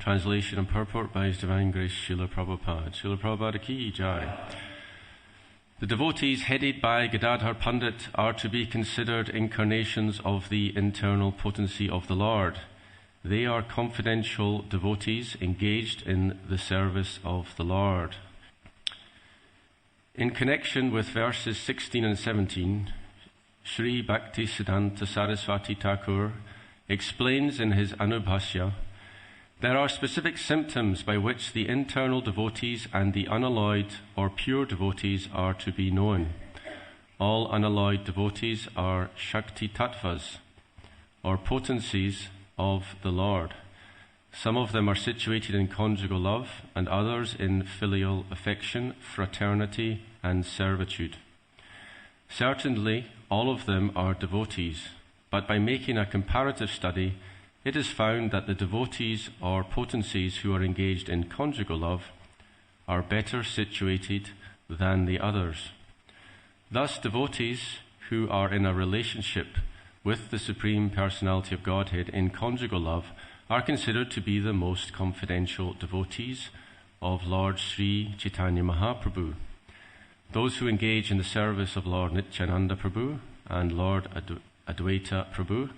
Translation and purport by His Divine Grace Srila Prabhupada. Srila Prabhupada Ki Jai. The devotees headed by Gadadhar Pandit are to be considered incarnations of the internal potency of the Lord. They are confidential devotees engaged in the service of the Lord. In connection with verses 16 and 17, Sri Bhakti Siddhanta Saraswati Thakur explains in his Anubhashya, there are specific symptoms by which the internal devotees and the unalloyed or pure devotees are to be known. All unalloyed devotees are Shakti Tattvas, or potencies of the Lord. Some of them are situated in conjugal love, and others in filial affection, fraternity, and servitude. Certainly, all of them are devotees, but by making a comparative study, it is found that the devotees or potencies who are engaged in conjugal love are better situated than the others. Thus, devotees who are in a relationship with the Supreme Personality of Godhead in conjugal love are considered to be the most confidential devotees of Lord Sri Chaitanya Mahaprabhu. Those who engage in the service of Lord Nityananda Prabhu and Lord Advaita Prabhu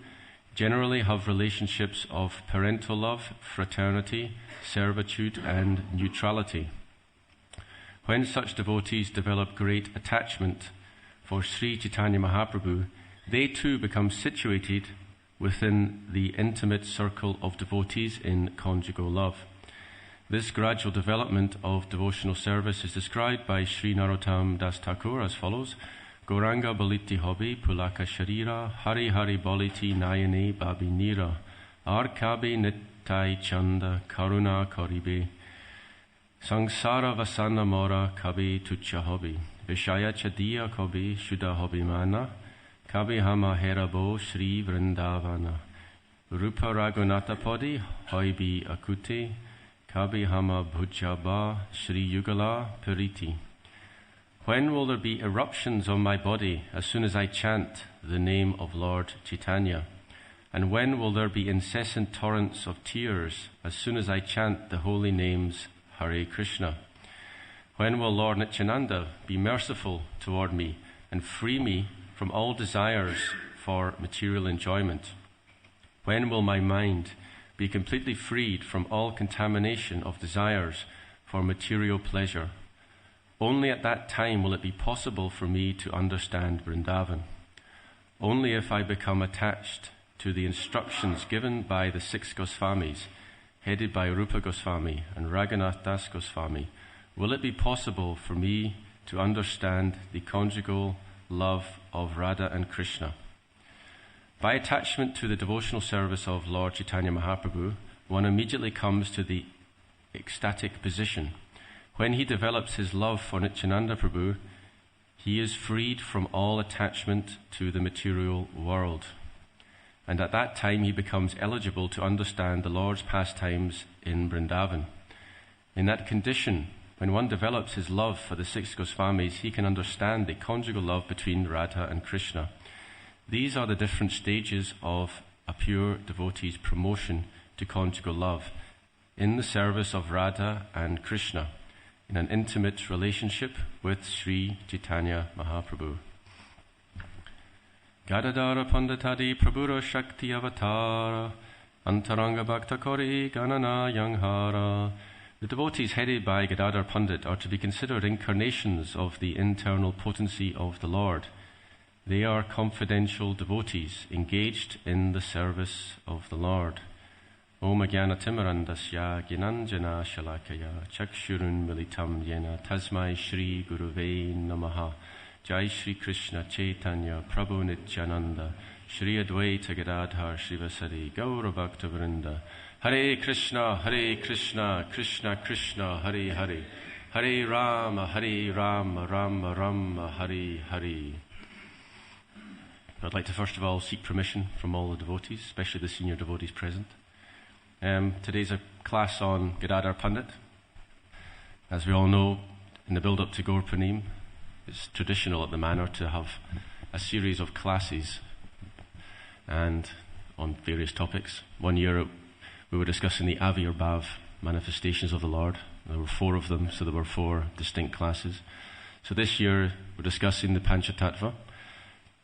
generally have relationships of parental love, fraternity, servitude, and neutrality. When such devotees develop great attachment for Sri Chaitanya Mahaprabhu, they too become situated within the intimate circle of devotees in conjugal love. This gradual development of devotional service is described by Sri Narottam Das Thakur as follows: Gauranga baliti hobi pulaka sharira, hari hari boliti nayane babi nira, arkabe nittai chanda karuna karibe, sangsara vasana mora kabe tucha hobi, vishaya chadiya kobi shuddha hobi mana, kabe hama herabo Sri Vrindavana, rupa raghunatha podi hoibi akute, kabe hama bhujaba Sri Yugala Piriti. When will there be eruptions on my body as soon as I chant the name of Lord Chaitanya? And when will there be incessant torrents of tears as soon as I chant the holy names Hare Krishna? When will Lord Nityananda be merciful toward me and free me from all desires for material enjoyment? When will my mind be completely freed from all contamination of desires for material pleasure? Only at that time will it be possible for me to understand Vrindavan. Only if I become attached to the instructions given by the 6 Goswamis, headed by Rupa Goswami and Raghunath Das Goswami, will it be possible for me to understand the conjugal love of Radha and Krishna. By attachment to the devotional service of Lord Chaitanya Mahaprabhu, one immediately comes to the ecstatic position. When he develops his love for Nityananda Prabhu, he is freed from all attachment to the material world. And at that time he becomes eligible to understand the Lord's pastimes in Vrindavan. In that condition, when one develops his love for the 6 Goswamis, he can understand the conjugal love between Radha and Krishna. These are the different stages of a pure devotee's promotion to conjugal love in the service of Radha and Krishna, in an intimate relationship with Sri Chaitanya Mahaprabhu. Gadadhar pandit Prabhura Shakti Avatara, Antaranga Bhakta Kori Ganana Yanghara. The devotees headed by Gadadhar Pandit are to be considered incarnations of the internal potency of the Lord. They are confidential devotees engaged in the service of the Lord. Om Jnana Timirandasya Gnananjana Shalakaya Chakshurun Militam Yena Tasmai Shri Guruve Namaha. Jai Shri Krishna Chaitanya Prabhu Nityananda Shri Advaita Gadadhar Srivasari Gaura Bhakta Vrinda. Hare Krishna, Krishna Krishna, Hare Hare, Hare Rama, Rama Rama, Hare Hare. I'd like to first of all seek permission from all the devotees, especially the senior devotees present. Today's a class on Gadadhar Pandit. As we all know, in the build-up to Gaur Punim, it's traditional at the manor to have a series of classes and on various topics. One year it we were discussing the Avirbhav manifestations of the Lord. There were 4 of them, so there were 4 distinct classes. So this year we're discussing the Panca Tattva,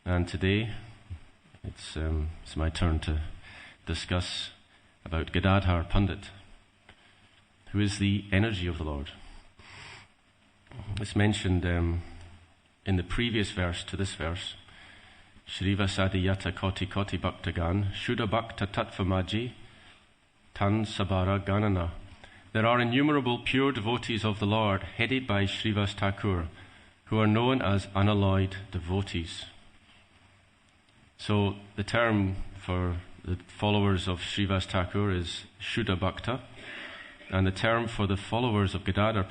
and today it's my turn to discuss about Gadadhar pandit, who is the energy of the Lord. It's mentioned in the previous verse to this verse, Shriva Sadiyata Koti Koti Bhaktagan, Shuddha Bhakta Tattva Maji, Tan Sabara Ganana. There are innumerable pure devotees of the Lord, headed by Srivas Thakur, who are known as unalloyed devotees. So the term for the followers of Srivas Thakur is Shuddha Bhakta, and the term for the followers of Gadadhar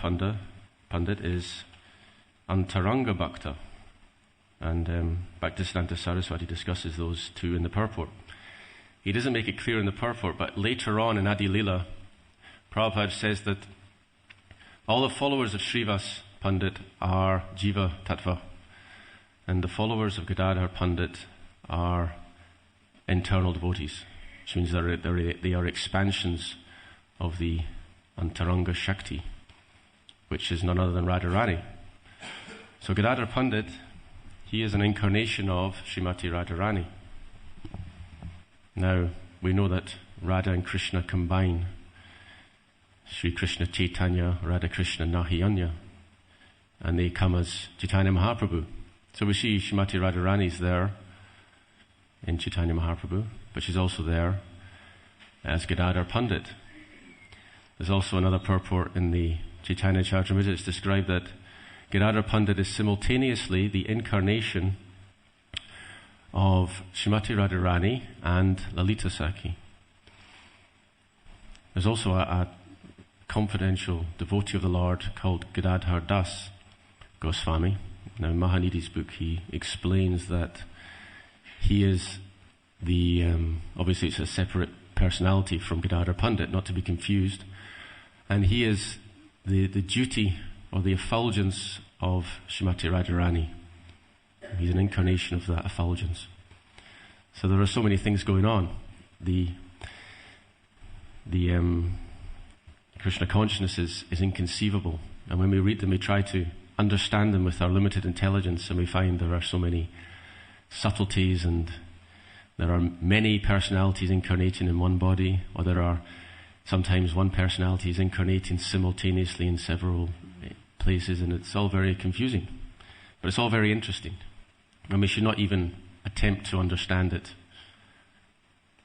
pandit is Antaranga Bhakta. And Bhaktisiddhanta Saraswati discusses those 2 in the purport. He doesn't make it clear in the purport, but later on in Adi Lila, Prabhupada says that all the followers of Srivas Pandit are Jiva Tattva, and the followers of Gadadhar Pandit are internal devotees, which means they are expansions of the Antaranga Shakti, which is none other than Radharani. So Gadadhar Pandit, he is an incarnation of Srimati Radharani. Now, we know that Radha and Krishna combine. Sri Krishna Chaitanya, Radha Krishna Nahiyanya, and they come as Chaitanya Mahaprabhu. So we see Srimati Radharani is there in Chaitanya Mahaprabhu, but she's also there as Gadadhar Pandit. There's also another purport in the Chaitanya Charitamrita. It's described that Gadadhar Pandit is simultaneously the incarnation of Srimati Radharani and Lalita Sakhi. There's also a confidential devotee of the Lord called Gadadhar Das Goswami. Now in Mahanidhi's book he explains that he is obviously it's a separate personality from Gadadhar Pandit, not to be confused, and he is the duty or the effulgence of Srimati Radharani. He's an incarnation of that effulgence. So there are so many things going on. The Krishna consciousness is inconceivable, and when we read them we try to understand them with our limited intelligence, and we find there are so many subtleties, and there are many personalities incarnating in one body, or there are sometimes one personality is incarnating simultaneously in several places, and it's all very confusing, but it's all very interesting, and we should not even attempt to understand it,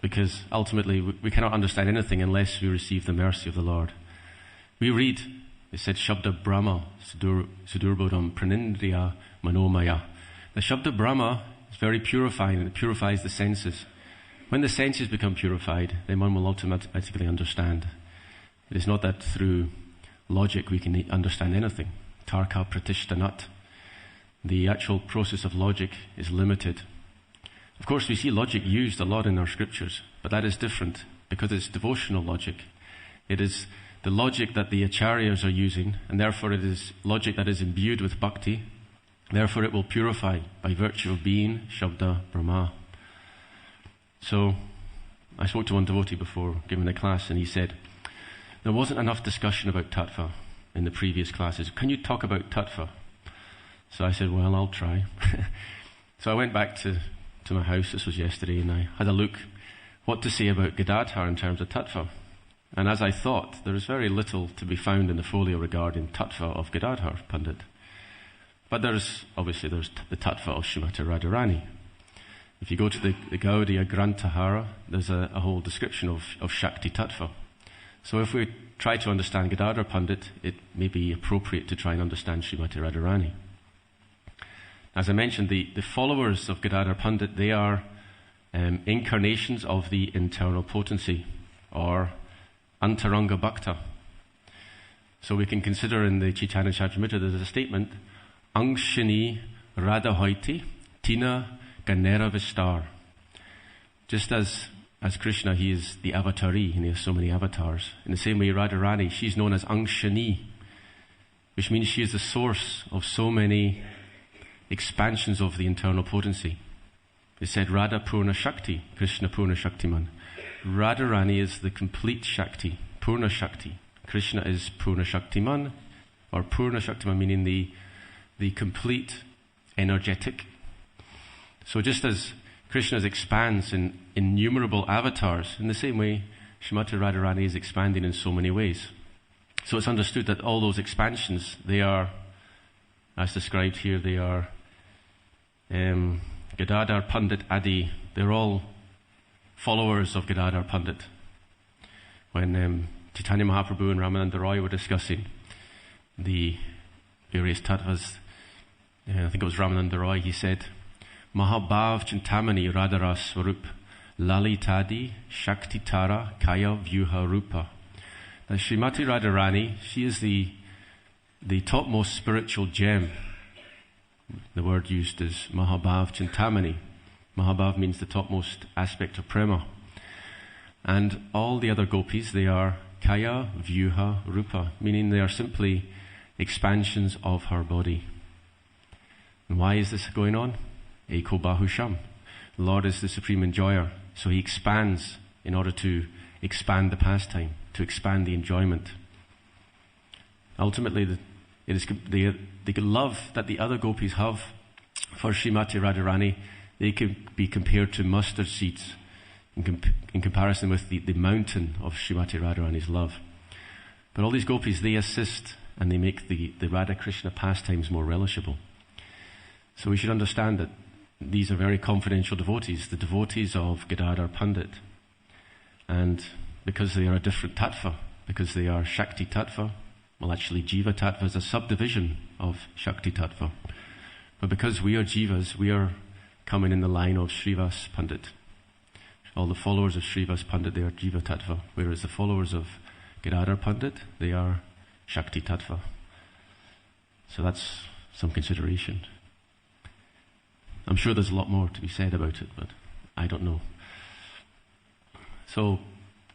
because ultimately we cannot understand anything unless we receive the mercy of the Lord. We read, it said, Shabda Brahma Sudurbodham Pranindriya Manomaya. The Shabda Brahma is very purifying, and it purifies the senses. When the senses become purified, then one will automatically understand. It is not that through logic we can understand anything. Tarka Pratishtanat. The actual process of logic is limited. Of course, we see logic used a lot in our scriptures, but that is different because it's devotional logic. It is the logic that the acharyas are using, and therefore it is logic that is imbued with bhakti. Therefore it will purify by virtue of being Shabda Brahma. So, I spoke to one devotee before giving the class, and he said, there wasn't enough discussion about tattva in the previous classes. Can you talk about tattva? So I said, well, I'll try. So I went back to my house, this was yesterday, and I had a look what to say about Gadadhar in terms of tattva. And as I thought, there is very little to be found in the folio regarding tattva of Gadadhar pandit. But there's the tattva of Srimati Radharani. If you go to the Gaudiya Grantahara, there's a whole description of Shakti tattva. So if we try to understand Gadadhar pandit, it may be appropriate to try and understand Srimati Radharani. As I mentioned, the followers of Gadadhar pandit, they are incarnations of the internal potency, or Antaranga Bhakta. So we can consider in the Chaitanya Charitamrita there's a statement, Angshini Radhahoiti Tina Ganera Vistar. Just as Krishna, he is the avatari, and he has so many avatars. In the same way, Radharani, she's known as Angshini, which means she is the source of so many expansions of the internal potency. It said Radha Purna Shakti, Krishna Purna Shaktiman. Radharani is the complete Shakti, Purna Shakti. Krishna is Purna Shaktiman, or Purna Shaktiman meaning the complete energetic. So just as Krishna expands in innumerable avatars, in the same way Srimati Radharani is expanding in so many ways. So it's understood that all those expansions, they are, as described here, they are Gadadhar pandit Adi, they're all followers of Gadadhar pandit. When Chaitanya Mahaprabhu and Ramananda Roy were discussing the various tattvas, I think it was Ramananda Roy, he said, Mahabhav Chintamani Radhara Swarup Lalitadi Shakti Tara Kaya Vyuha Rupa. Now Srimati Radharani, she is the topmost spiritual gem. The word used is Mahabhav Chintamani. Mahabhav means the topmost aspect of prema. And all the other gopis, they are Kaya Vyuha Rupa, meaning they are simply expansions of her body. And why is this going on? Eko Bahusham. The Lord is the supreme enjoyer, so he expands in order to expand the pastime, to expand the enjoyment. Ultimately, it is the love that the other gopis have for Srimati Radharani, they can be compared to mustard seeds in comparison with the mountain of Srimati Radharani's love. But all these gopis, they assist and they make the Radha Krishna pastimes more relishable. So we should understand that these are very confidential devotees, the devotees of Gadadhar Pandit. And because they are a different tattva, because they are Shakti Tattva, well actually Jiva Tattva is a subdivision of Shakti Tattva. But because we are Jivas, we are coming in the line of Srivas Pandit. All the followers of Srivas Pandit, they are Jiva Tattva, whereas the followers of Gadadhar Pandit, they are Shakti Tattva. So that's some consideration. I'm sure there's a lot more to be said about it, but I don't know. So,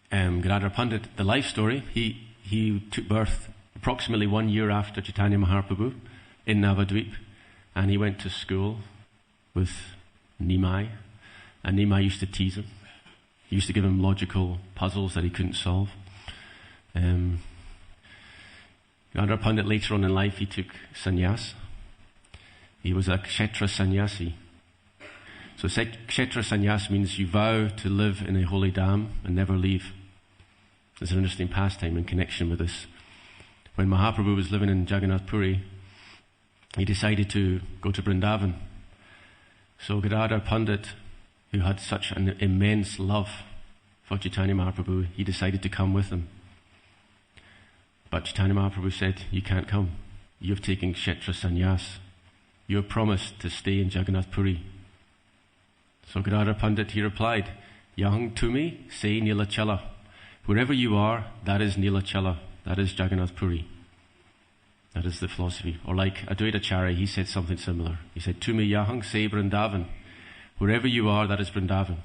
Gadadhar Pandit, the life story, he took birth approximately 1 year after Chaitanya Mahaprabhu in Navadvip, and he went to school with Nimai, and Nimai used to tease him. He used to give him logical puzzles that he couldn't solve. Gadadhar Pandit later on in life, he took sannyas. He was a kshetra sannyasi. So kshetra sannyas means you vow to live in a holy dham and never leave. There's an interesting pastime in connection with this. When Mahaprabhu was living in Jagannath Puri, he decided to go to Vrindavan. So Gadadhar Pandit, who had such an immense love for Chaitanya Mahaprabhu, he decided to come with him. But Chaitanya Mahaprabhu said, you can't come. You have taken kshetra sannyas. You have promised to stay in Jagannath Puri. So Gadadhar Pandit, he replied, Yahang Tumi, say Nilachala. Wherever you are, that is Nilachala. That is Jagannath Puri. That is the philosophy. Or like Advaitacharya, he said something similar. He said, Tumi Yahang, say Vrindavan. Wherever you are, that is Vrindavan.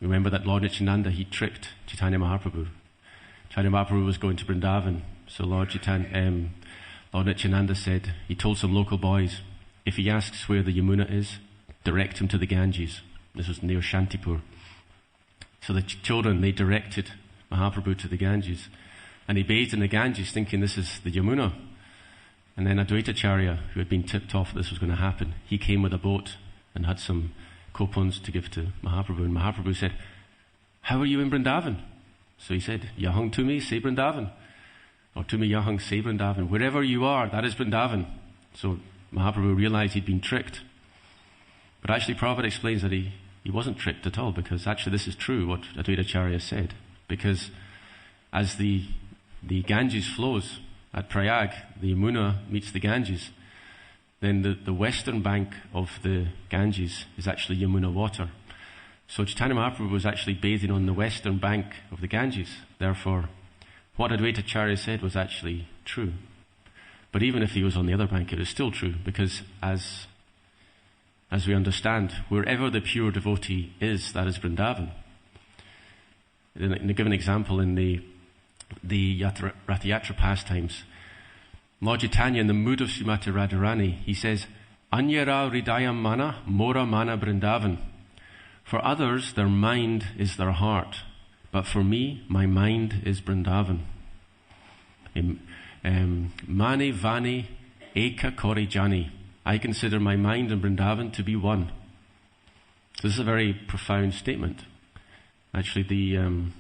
Remember that Lord Nityananda, he tricked Chaitanya Mahaprabhu. Chaitanya Mahaprabhu was going to Vrindavan. So Lord Nityananda said, he told some local boys, if he asks where the Yamuna is, direct him to the Ganges. This was near Shantipur. So the children, they directed Mahaprabhu to the Ganges. And he bathed in the Ganges thinking this is the Yamuna. And then Advaitacharya, who had been tipped off that this was going to happen, he came with a boat and had some coupons to give to Mahaprabhu. And Mahaprabhu said, how are you in Vrindavan? So he said, Yahang Tumi, say Vrindavan. Or Tumi Yahang, say Vrindavan. Wherever you are, that is Vrindavan. So Mahaprabhu realized he'd been tricked. But actually Prabhupada explains that he wasn't tricked at all, because actually this is true, what Advaitacharya said. Because as the Ganges flows at Prayag, the Yamuna meets the Ganges, then the western bank of the Ganges is actually Yamuna water. So Chaitanya Mahaprabhu was actually bathing on the western bank of the Ganges. Therefore, what Advaitacharya said was actually true. But even if he was on the other bank, it is still true, because as we understand, wherever the pure devotee is, that is Vrindavan. To give an example, in the Ratha Yatra pastimes, Lord Chaitanya, in the mood of Srimati Radharani, he says, Anyara Hridayam Mana, Mora Mana Vrindavan. For others, their mind is their heart, But for me, my mind is Vrindavan. Mani vani eka kori jani. I consider my mind and Vrindavan to be one. So this is a very profound statement. Actually, when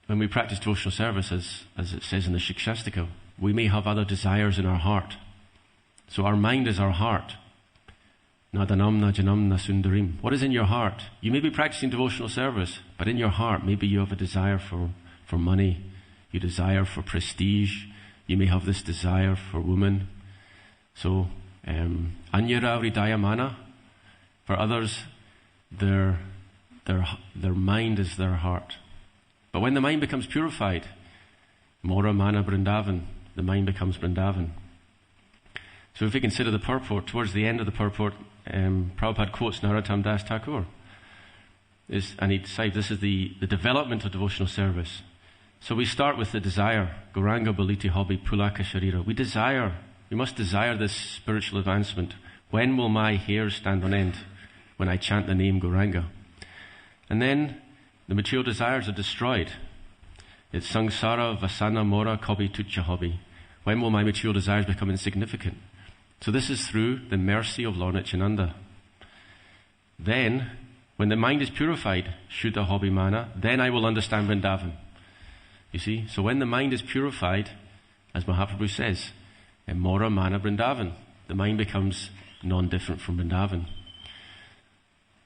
we practice devotional service, as it says in the Shikshastika, we may have other desires in our heart. So our mind is our heart. Nadanamna janamna sundarim. What is in your heart? You may be practicing devotional service, but in your heart, maybe you have a desire for money. You desire for prestige. You may have this desire for woman. So, anyara hridayamana. For others, their mind is their heart. But when the mind becomes purified, mora mana Vrindavan, the mind becomes Vrindavan. So if we consider the purport, towards the end of the purport, Prabhupada quotes Narottam Das Thakur. And he decides this is the development of devotional service. So we start with the desire, Gauranga Baliti Hobby Pulaka Sharira. We must desire this spiritual advancement. When will my hair stand on end? When I chant the name Gauranga. And then the material desires are destroyed. It's Sangsara Vasana Mora Kobi Tucha Hobby. When will my material desires become insignificant? So this is through the mercy of Lord Nityananda. Then, when the mind is purified, Shuddha Hobby Mana, then I will understand Vrindavan. You see, so when the mind is purified, as Mahaprabhu says, Mora Mana Vrindavan, the mind becomes non-different from Vrindavan.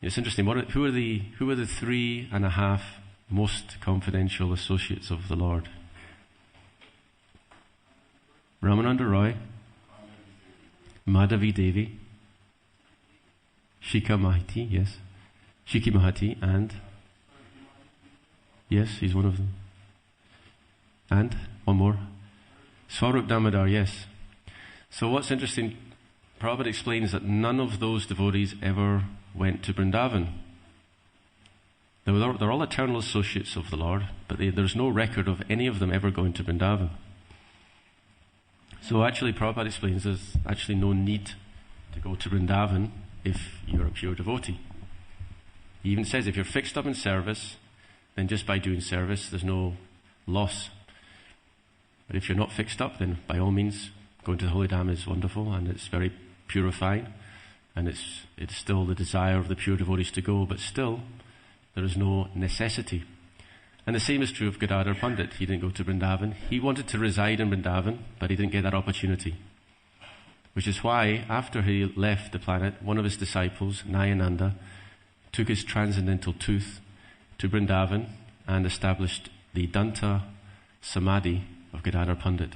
It's interesting. Who are the 3.5 most confidential associates of the Lord? Ramananda Roy, Madhavi Devi, Shikha Mahati, yes, Shiki Mahati, and yes, he's one of them. And one more, Swarup Damodar, yes. So what's interesting, Prabhupada explains that none of those devotees ever went to Vrindavan. They're all eternal associates of the Lord, but there's no record of any of them ever going to Vrindavan. So actually, Prabhupada explains there's actually no need to go to Vrindavan if you're a pure devotee. He even says if you're fixed up in service, then just by doing service, there's no loss. But if you're not fixed up, then by all means, going to the Holy Dham is wonderful and it's very purifying. And it's still the desire of the pure devotees to go, but still, there is no necessity. And the same is true of Gadadhar Pandit. He didn't go to Vrindavan. He wanted to reside in Vrindavan, but he didn't get that opportunity. Which is why, after he left the planet, one of his disciples, Nayananda, took his transcendental tooth to Vrindavan and established the Danta Samadhi of Gadadhar Pandit,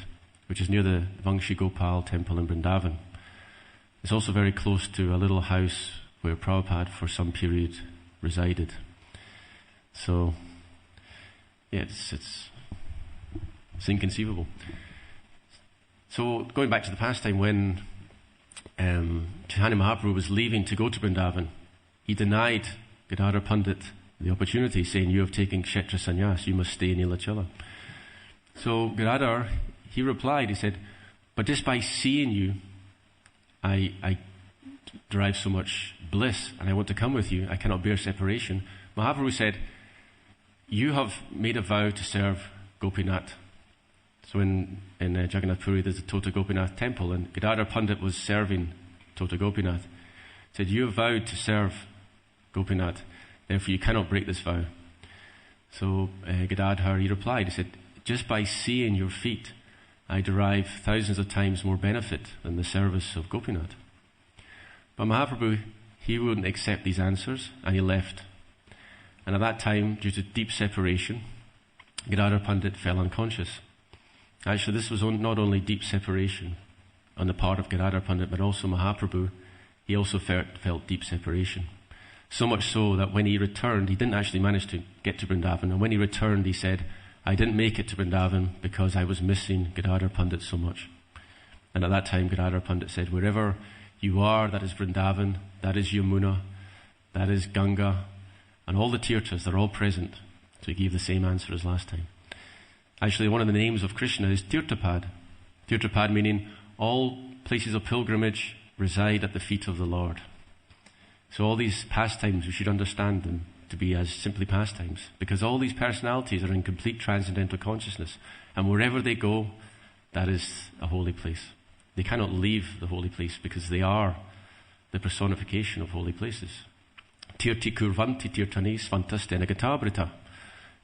which is near the Vangshi Gopal temple in Vrindavan. It's also very close to a little house where Prabhupada for some period resided. So, yeah, it's inconceivable. So, going back to the past time when Chaitanya Mahaprabhu was leaving to go to Vrindavan, he denied Gadadhar Pandit the opportunity, saying, you have taken Kshetra Sannyas, you must stay in Nilachala. So, Gadadhar, he replied, he said, but just by seeing you, I derive so much bliss and I want to come with you. I cannot bear separation. Mahaprabhu said, you have made a vow to serve Gopinath. So in Jagannath Puri there's a Tota Gopinath temple and Gadadhar Pandit was serving Tota Gopinath. He said, you have vowed to serve Gopinath, therefore you cannot break this vow. So Gadadhar, he replied, he said, just by seeing your feet, I derive thousands of times more benefit than the service of Gopinath. But Mahaprabhu, he wouldn't accept these answers, and he left. And at that time, due to deep separation, Gadadhar Pandit fell unconscious. Actually, this was not only deep separation on the part of Gadadhar Pandit, but also Mahaprabhu, he also felt deep separation. So much so that when he returned, he didn't actually manage to get to Vrindavan, and when he returned, he said, I didn't make it to Vrindavan because I was missing Gadadhar Pandit so much. And at that time, Gadadhar Pandit said, wherever you are, that is Vrindavan, that is Yamuna, that is Ganga, and all the tirthas, they're all present. So he gave the same answer as last time. Actually, one of the names of Krishna is Tirthapad. Tirthapad meaning all places of pilgrimage reside at the feet of the Lord. So all these pastimes, we should understand them to be as simply pastimes, because all these personalities are in complete transcendental consciousness, and wherever they go, that is a holy place. They cannot leave the holy place because they are the personification of holy places. Tirti kurvanti tirtani svantaste negatabrita.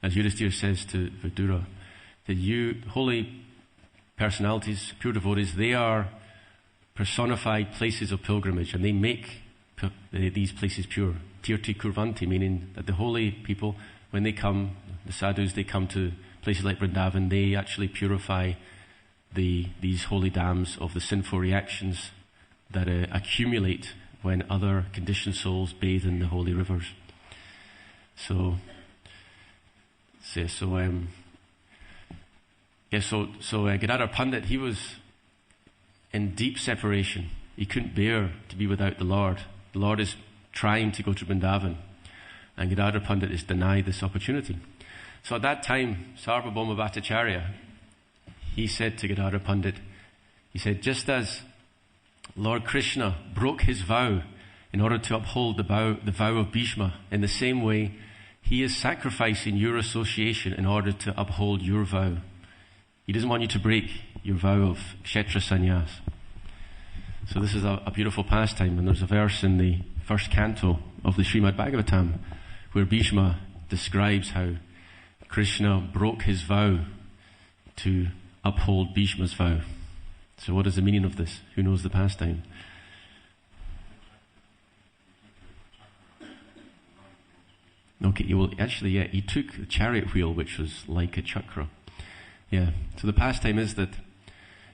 As Yudhisthira says to Vidura, that you, holy personalities, pure devotees, they are personified places of pilgrimage, and they make these places pure. Tirti kurvanti, meaning that the holy people, when they come, the sadhus, they come to places like Vrindavan, they actually purify these holy dams of the sinful reactions that accumulate when other conditioned souls bathe in the holy rivers. So Gadadhar Pandit, he was in deep separation. He couldn't bear to be without the Lord. The Lord is trying to go to Vrindavan, and Gadadhar Pandit is denied this opportunity. So at that time, Sarvabhauma Bhattacharya, he said to Gadadhar Pandit, he said, just as Lord Krishna broke his vow in order to uphold the vow of Bhishma, in the same way, he is sacrificing your association in order to uphold your vow. He doesn't want you to break your vow of Kshetra Sannyas. So this is a beautiful pastime, and there's a verse in the first canto of the Srimad Bhagavatam where Bhishma describes how Krishna broke his vow to uphold Bhishma's vow. So what is the meaning of this? Who knows the pastime? Okay, well, actually, yeah, he took the chariot wheel, which was like a chakra. Yeah, so the pastime is that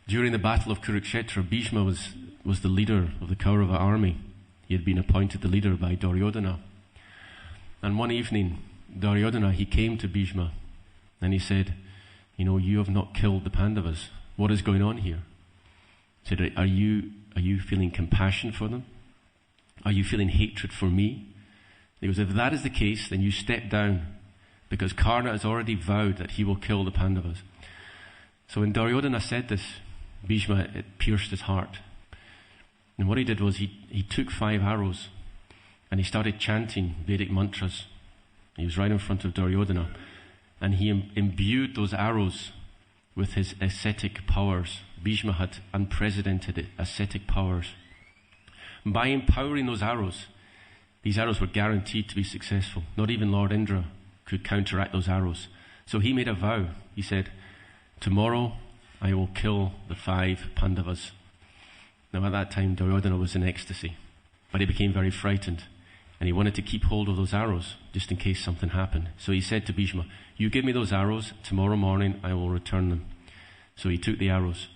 during the battle of Kurukshetra, Bhishma was the leader of the Kaurava army. He had been appointed the leader by Duryodhana. And one evening, Duryodhana, he came to Bhishma and he said, you have not killed the Pandavas. What is going on here? He said, are you feeling compassion for them? Are you feeling hatred for me? He goes, if that is the case, then you step down, because Karna has already vowed that he will kill the Pandavas. So when Duryodhana said this, Bhishma, it pierced his heart. And what he did was he took 5 arrows and he started chanting Vedic mantras. He was right in front of Duryodhana, and he imbued those arrows with his ascetic powers. Bhishma had unprecedented ascetic powers. And by empowering those arrows, these arrows were guaranteed to be successful. Not even Lord Indra could counteract those arrows. So he made a vow. He said, tomorrow I will kill the 5 Pandavas. Now at that time Duryodhana was in ecstasy, but he became very frightened, and he wanted to keep hold of those arrows just in case something happened. So he said to Bhishma, you give me those arrows, tomorrow morning I will return them. So he took the arrows.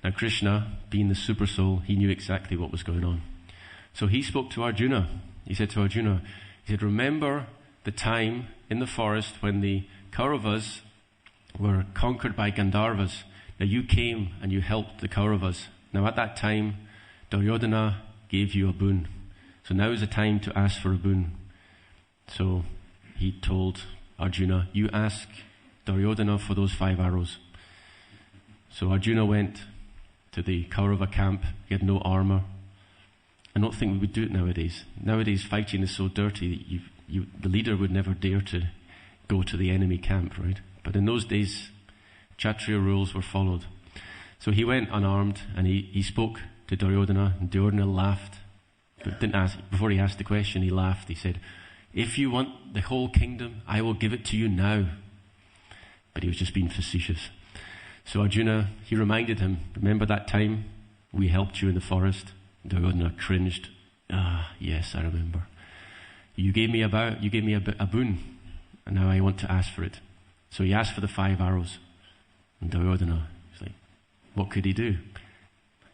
Now Krishna, being the super soul, he knew exactly what was going on. So he spoke to Arjuna. He said to Arjuna, he said, remember the time in the forest when the Kauravas were conquered by Gandharvas. Now you came and you helped the Kauravas. Now at that time, Duryodhana gave you a boon. So now is the time to ask for a boon. So he told Arjuna, you ask Duryodhana for those 5 arrows. So Arjuna went to the Kaurava camp. He had no armor. I don't think we would do it nowadays. Nowadays fighting is so dirty that the leader would never dare to go to the enemy camp, right? But in those days, Kshatriya rules were followed. So he went unarmed and he spoke to Duryodhana, and Duryodhana laughed. But didn't ask, before he asked the question, he laughed. He said, if you want the whole kingdom, I will give it to you now. But he was just being facetious. So Arjuna, he reminded him, remember that time we helped you in the forest? Duryodhana cringed. Yes, I remember. You gave me a boon, and now I want to ask for it. So he asked for the 5 arrows. And Duryodhana, he's like, what could he do?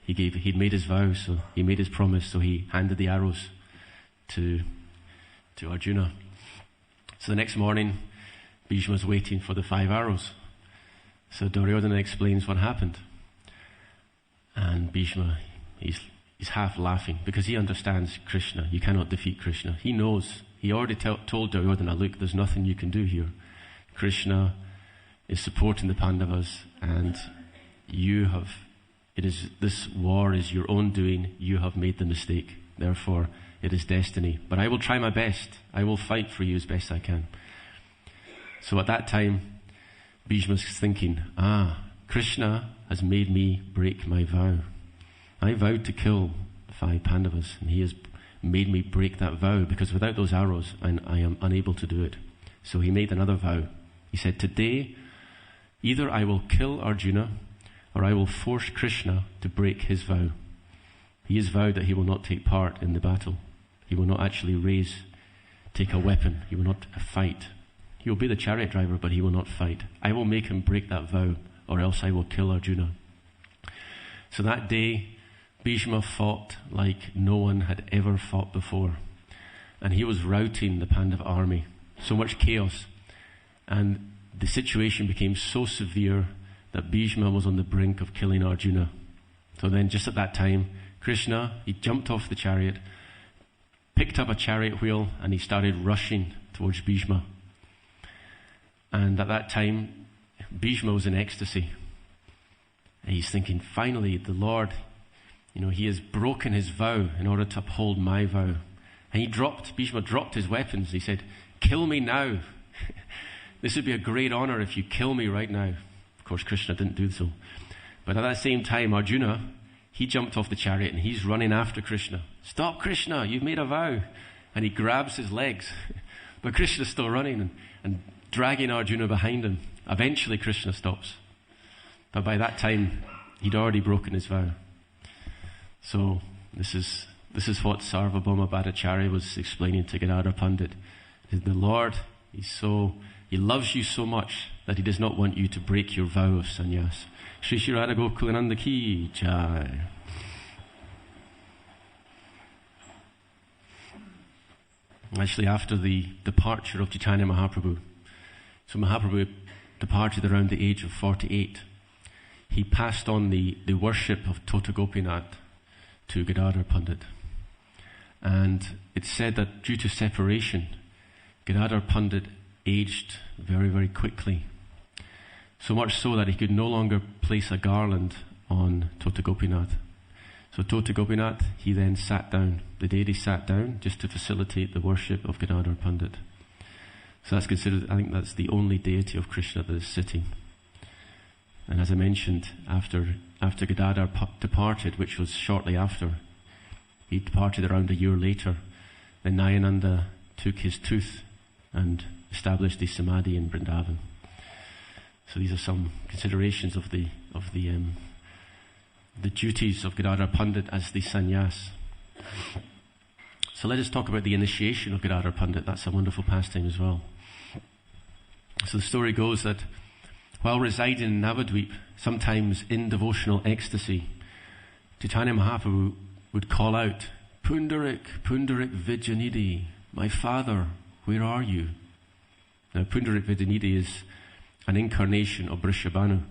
He'd made his vow, so he made his promise, so he handed the arrows to Arjuna. So the next morning, Bhishma was waiting for the 5 arrows. So Duryodhana explains what happened. And Bhishma, he's half laughing, because he understands Krishna. You cannot defeat Krishna. He knows. He already told Duryodhana, look, there's nothing you can do here. Krishna is supporting the Pandavas, and this war is your own doing. You have made the mistake. Therefore, It is destiny. But I will try my best. I will fight for you as best I can. So at that time, Bhishma's thinking, Krishna has made me break my vow. I vowed to kill the 5 Pandavas, and he has made me break that vow, because without those arrows, I am unable to do it. So he made another vow. He said, today, either I will kill Arjuna, or I will force Krishna to break his vow. He has vowed that he will not take part in the battle. He will not actually take a weapon. He will not fight. He will be the chariot driver, but he will not fight. I will make him break that vow, or else I will kill Arjuna. So that day, Bhishma fought like no one had ever fought before. And he was routing the Pandava army. So much chaos. And the situation became so severe that Bhishma was on the brink of killing Arjuna. So then just at that time, Krishna, he jumped off the chariot, picked up a chariot wheel, and he started rushing towards Bhishma. And at that time, Bhishma was in ecstasy. And he's thinking, finally, the Lord, he has broken his vow in order to uphold my vow. And Bhishma dropped his weapons. He said, kill me now. This would be a great honor if you kill me right now. Of course, Krishna didn't do so. But at that same time, Arjuna, he jumped off the chariot and he's running after Krishna. Stop, Krishna, you've made a vow. And he grabs his legs. But Krishna's still running and dragging Arjuna behind him. Eventually, Krishna stops. But by that time, he'd already broken his vow. So this is what Sarvabhauma Bhattacharya was explaining to Gadadhar Pandit. The Lord, he loves you so much that he does not want you to break your vow of sannyas. Shri Shri Radha Gokulananda Ki Jai. Actually, after the departure of Chaitanya Mahaprabhu, so Mahaprabhu departed around the age of 48. He passed on the worship of Tota Gopinath to Gadadhar Pandit. And it's said that due to separation, Gadadhar Pandit aged very, very quickly. So much so that he could no longer place a garland on Tota Gopinath. So Tota Gopinath, he then sat down. The deity sat down just to facilitate the worship of Gadadhar Pandit. So that's considered, I think that's the only deity of Krishna that is sitting. And as I mentioned, after Gadadhar departed, which was shortly after, he departed around a year later, then Nayananda took his tooth and established the Samadhi in Vrindavan. So these are some considerations of the duties of Gadadhar Pandit as the sannyas. So let us talk about the initiation of Gadadhar Pandit. That's a wonderful pastime as well. So the story goes that while residing in Navadvip, sometimes in devotional ecstasy, Chaitanya Mahaprabhu would call out, Pundarik, Pundarik Vijayanidhi, my father, where are you? Now Pundarik Vijayanidhi is an incarnation of Vrishabhanu.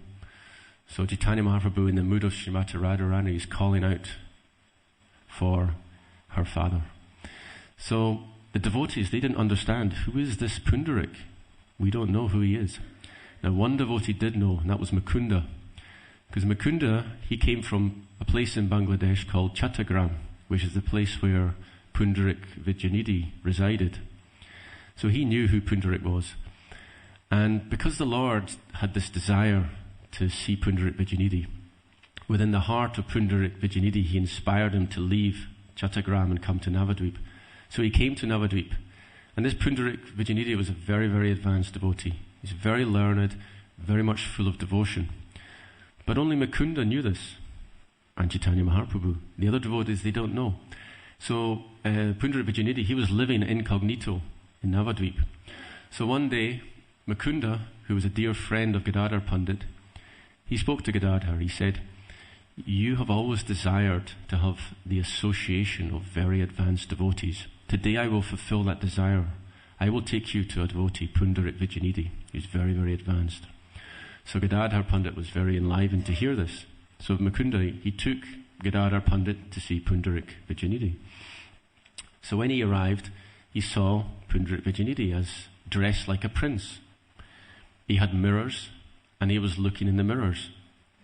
So Chaitanya Mahaprabhu, in the mood of Srimati Radharani, is calling out for her father. So the devotees, they didn't understand, who is this Pundarik? We don't know who he is. Now one devotee did know, and that was Mukunda. Because Mukunda, he came from a place in Bangladesh called Chattagram, which is the place where Pundarik Vijayanidhi resided. So he knew who Pundarik was. And because the Lord had this desire to see Pundarik Vijayanidhi, within the heart of Pundarik Vijayanidhi, he inspired him to leave Chattagram and come to Navadvip. So he came to Navadvip. And this Pundarik Vijayanidhi was a very, very advanced devotee. He's very learned, very much full of devotion. But only Mukunda knew this, and Chaitanya Mahaprabhu. The other devotees, they don't know. So Pundarik Vijayanidhi, he was living incognito in Navadvip. So one day, Mukunda, who was a dear friend of Gadadhar Pandit, he spoke to Gadadhar. He said, you have always desired to have the association of very advanced devotees. Today I will fulfill that desire. I will take you to a devotee, Pundarik Vijayanidhi, who's very, very advanced. So Gadadhar Pandit was very enlivened to hear this. So Mukunda, he took Gadadhar Pandit to see Pundarik Vijayanidhi. So when he arrived, he saw Pundarik Vijayanidhi as dressed like a prince. He had mirrors, and he was looking in the mirrors.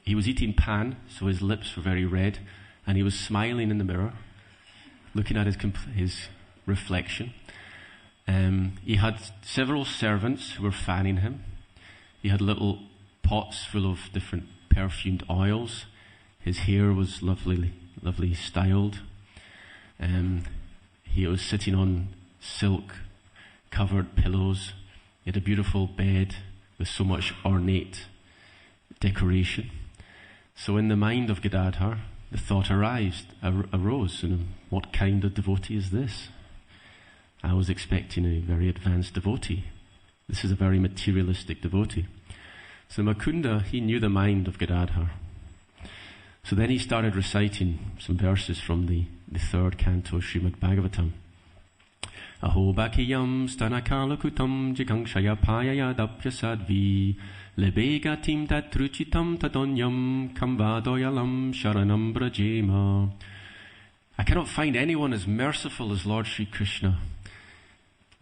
He was eating pan, so his lips were very red, and he was smiling in the mirror, looking at his reflection. He had several servants who were fanning him. He had little pots full of different perfumed oils. His hair was lovely styled. He was sitting on silk-covered pillows. He had a beautiful bed with so much ornate decoration. So in the mind of Gadadhar, the thought arose, what kind of devotee is this? I was expecting a very advanced devotee. This is a very materialistic devotee. So Mukunda, he knew the mind of Gadadhar. So then he started reciting some verses from the third canto of Srimad Bhagavatam. Aho bakiyam stanakalakutam jikankshaya payaya dapyasadvi lebegatim tatruchitam tadonyam kamvadoyalam sharanam brajema. I cannot find anyone as merciful as Lord Sri Krishna.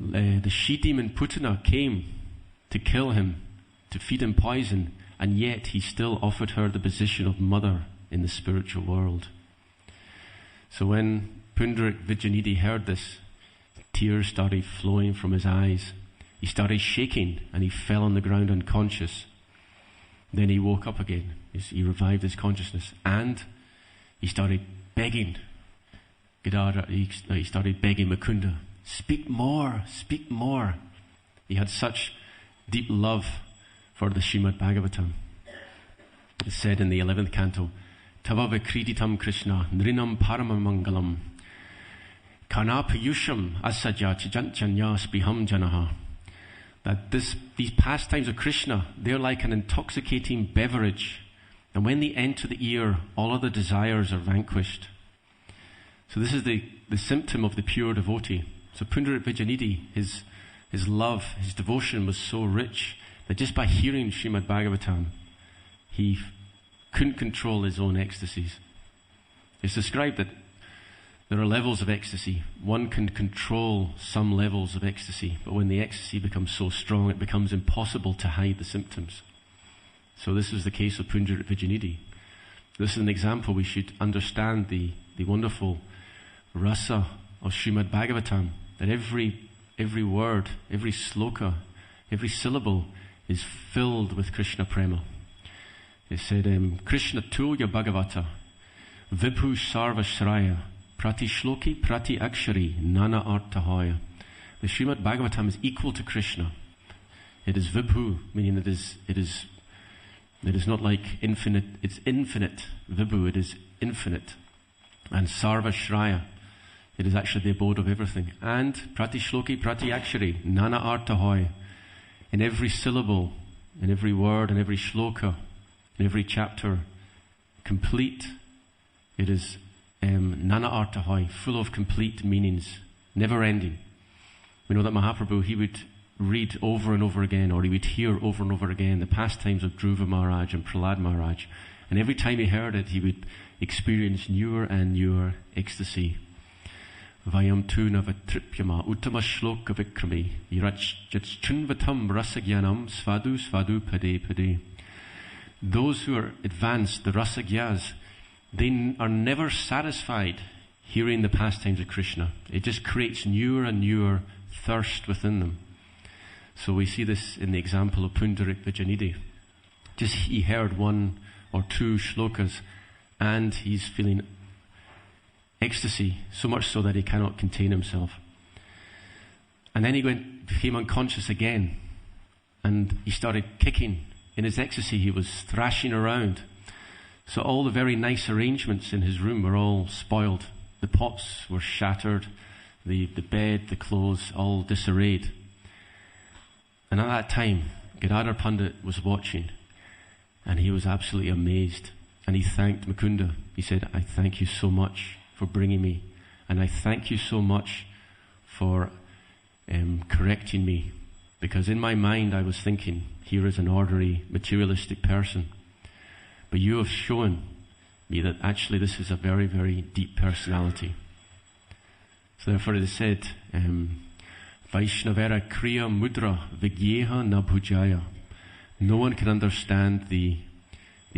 The she-demon Putana came to kill him, to feed him poison, and yet he still offered her the position of mother in the spiritual world. So when Pundarik Vijayanidhi heard this, tears started flowing from his eyes. He started shaking and he fell on the ground unconscious. Then he woke up again. He revived his consciousness and he started begging Gadadhar. He started begging Mukunda, speak more, speak more. He had such deep love for the Srimad Bhagavatam. It's said in the 11th canto, Tava vikriditam Krishna nrinam paramamangalam Karnapayusham asajya chijanchanyas biham janaha. That these pastimes of Krishna, they're like an intoxicating beverage. And when they enter the ear, all other desires are vanquished. So this is the symptom of the pure devotee. So Pundarik Vijayanidhi, his love, his devotion was so rich that just by hearing Srimad Bhagavatam, he couldn't control his own ecstasies. It's described that there are levels of ecstasy. One can control some levels of ecstasy, but when the ecstasy becomes so strong, it becomes impossible to hide the symptoms. So this is the case of Pundarik Vijayanidhi. This is an example. We should understand the wonderful rasa of Srimad Bhagavatam, that every word, every sloka, every syllable is filled with Krishna prema. It said, Krishna Tulya Bhagavata, Vibhu Sarva Shraya, Prati Shloki Prati Akshari, Nana Artahaya. The Srimad Bhagavatam is equal to Krishna. It is Vibhu, meaning it is not like infinite, it's infinite. Vibhu, it is infinite. And Sarva Shraya, it is actually the abode of everything. And Prati Shloki Prati Akshari, Nana Artahaya. In every syllable, in every word, in every shloka, in every chapter, complete. It is Nana Artahai, full of complete meanings, never ending. We know that Mahaprabhu, he would read over and over again, or he would hear over and over again the pastimes of Dhruva Maharaj and Prahlad Maharaj. And every time he heard it, he would experience newer and newer ecstasy. Vayam tu navatripyama uttama shloka vikrami yachchunvatam rasagyanam svadu svadu pade pade. Those who are advanced, the rasagyas, they are never satisfied hearing the pastimes of Krishna. It just creates newer and newer thirst within them. So we see this in the example of Pundarik Vijayanidhi. Just he heard one or two shlokas and he's feeling ecstasy, so much so that he cannot contain himself. And then he became unconscious again and he started kicking. In his ecstasy he was thrashing around. So all the very nice arrangements in his room were all spoiled. The pots were shattered, the bed, the clothes, all disarrayed. And at that time, Gadadhar Pandit was watching, and he was absolutely amazed. And he thanked Mukunda. He said, I thank you so much for bringing me, and I thank you so much for correcting me, because in my mind I was thinking, here is an ordinary materialistic person. But you have shown me that actually this is a very, very deep personality. So therefore it is said, Vaishnavera kriya mudra vigyeha na bhujaya. No one can understand the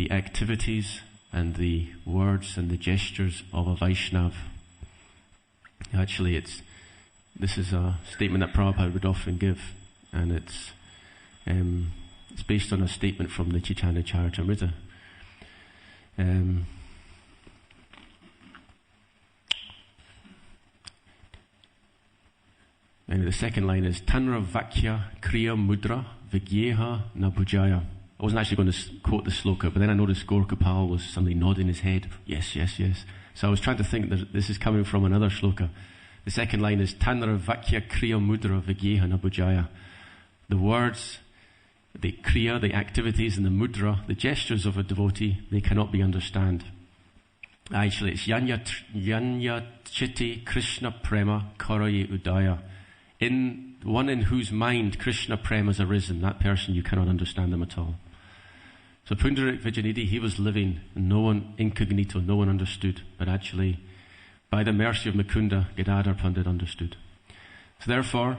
activities and the words and the gestures of a Vaishnav. Actually, this is a statement that Prabhupada would often give, and it's based on a statement from the Chaitanya Charitamrita. And the second line is Tanra Vakya Kriya Mudra Vigyeha Nabhujaya. I wasn't actually going to quote the sloka, but then I noticed Gaur Gopal was suddenly nodding his head. Yes, yes, yes. So I was trying to think that this is coming from another sloka. The second line is Tanra Vakya Kriya Mudra Vigyeha Nabhujaya. The words, the kriya, the activities, and the mudra, the gestures of a devotee, they cannot be understood. Actually, it's Yanya Chitti Krishna Prema Karaye Udaya. In one in whose mind Krishna Prema has arisen, that person, you cannot understand them at all. So Pundarik Vijayanidhi, he was living, and no one incognito, no one understood. But actually, by the mercy of Mukunda, Gadadhar Pandit understood. So therefore,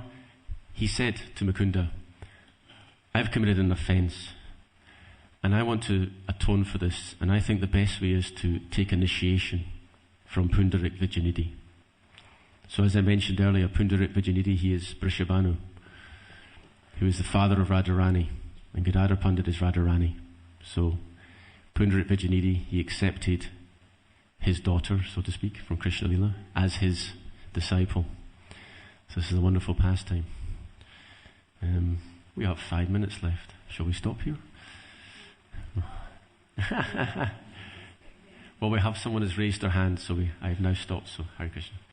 he said to Mukunda, I've committed an offence, and I want to atone for this, and I think the best way is to take initiation from Pundarik Vijayanidhi. So as I mentioned earlier, Pundarik Vijayanidhi, he is Vrishabhanu, who is the father of Radharani, and Gadadhar Pandit is Radharani. So Pundarik Vijayanidhi, he accepted his daughter, so to speak, from Krishna Lila as his disciple. So this is a wonderful pastime. We have 5 minutes left. Shall we stop here? Well, we have someone has raised their hand, so I have now stopped. So Hare Krishna.